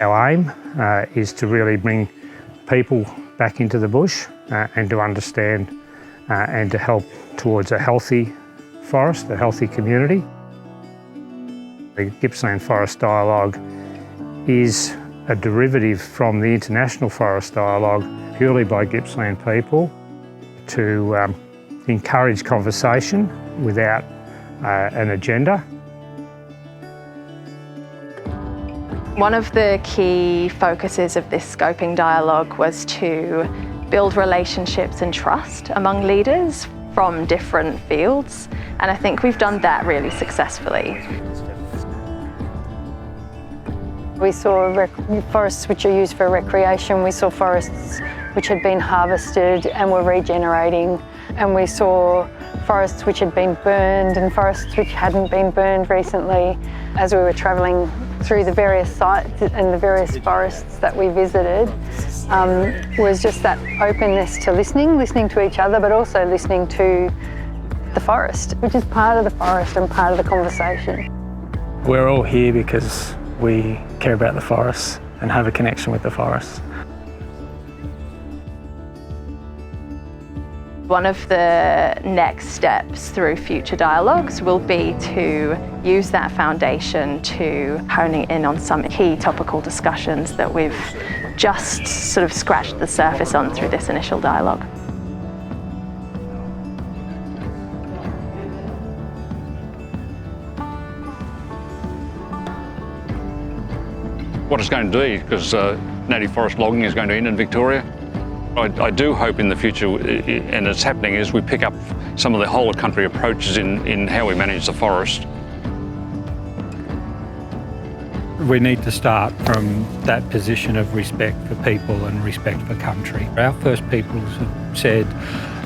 Our aim is to really bring people back into the bush and to understand and to help towards a healthy forest, a healthy community. The Gippsland Forest Dialogue is a derivative from the International Forest Dialogue, purely by Gippsland people, to encourage conversation without an agenda. One of the key focuses of this scoping dialogue was to build relationships and trust among leaders from different fields, and I think we've done that really successfully. We saw forests which are used for recreation, we saw forests which had been harvested and were regenerating, and we saw forests which had been burned and forests which hadn't been burned recently. As we were travelling through the various sites and the various forests that we visited, was just that openness to listening to each other, but also listening to the forest, which is part of the forest and part of the conversation. We're all here because we care about the forests and have a connection with the forests. One of the next steps through future dialogues will be to use that foundation to honing in on some key topical discussions that we've just sort of scratched the surface on through this initial dialogue. What it's going to do, because native forest logging is going to end in Victoria. I do hope in the future, and it's happening, is we pick up some of the whole of country approaches in how we manage the forest. We need to start from that position of respect for people and respect for country. Our first peoples have said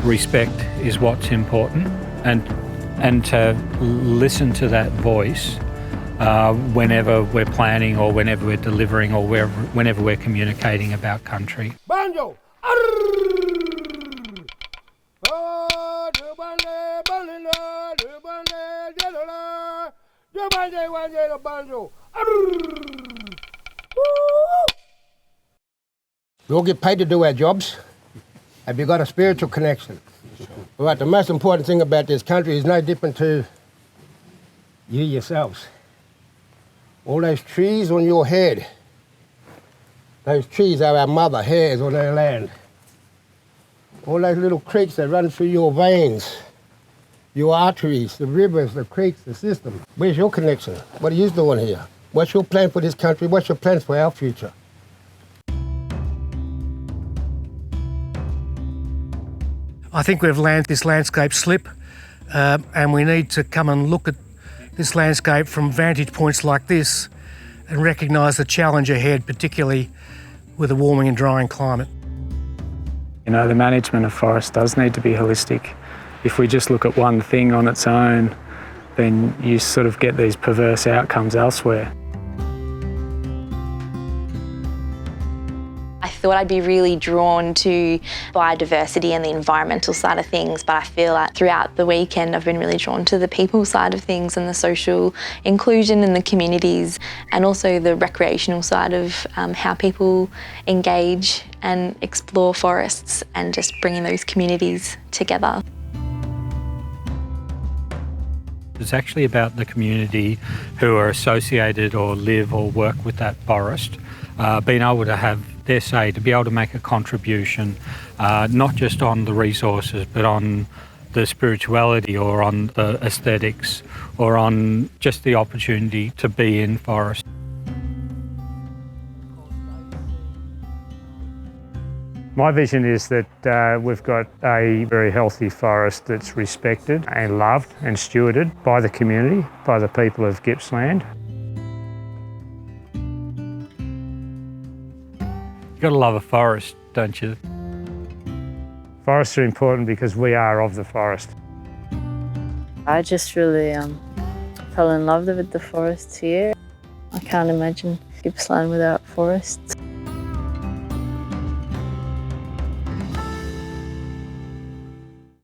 respect is what's important, and to listen to that voice whenever we're planning or whenever we're delivering or whenever we're communicating about country. Banjo! We all get paid to do our jobs, and we've got a spiritual connection. But the most important thing about this country is no different to you yourselves. All those trees on your head, those trees are our mother hairs on our land. All those little creeks that run through your veins, your arteries, the rivers, the creeks, the system. Where's your connection? What are you doing here? What's your plan for this country? What's your plans for our future? I think we've landed this landscape slip, and we need to come and look at this landscape from vantage points like this and recognise the challenge ahead, particularly with a warming and drying climate. You know, the management of forests does need to be holistic. If we just look at one thing on its own, then you sort of get these perverse outcomes elsewhere. I thought I'd be really drawn to biodiversity and the environmental side of things, but I feel like throughout the weekend I've been really drawn to the people side of things and the social inclusion in the communities, and also the recreational side of how people engage and explore forests and just bringing those communities together. It's actually about the community who are associated or live or work with that forest, being able to have their say, to be able to make a contribution, not just on the resources, but on the spirituality or on the aesthetics or on just the opportunity to be in forest. My vision is that we've got a very healthy forest that's respected and loved and stewarded by the community, by the people of Gippsland. You've got to love a forest, don't you? Forests are important because we are of the forest. I just really fell in love with the forests here. I can't imagine Gippsland without forests.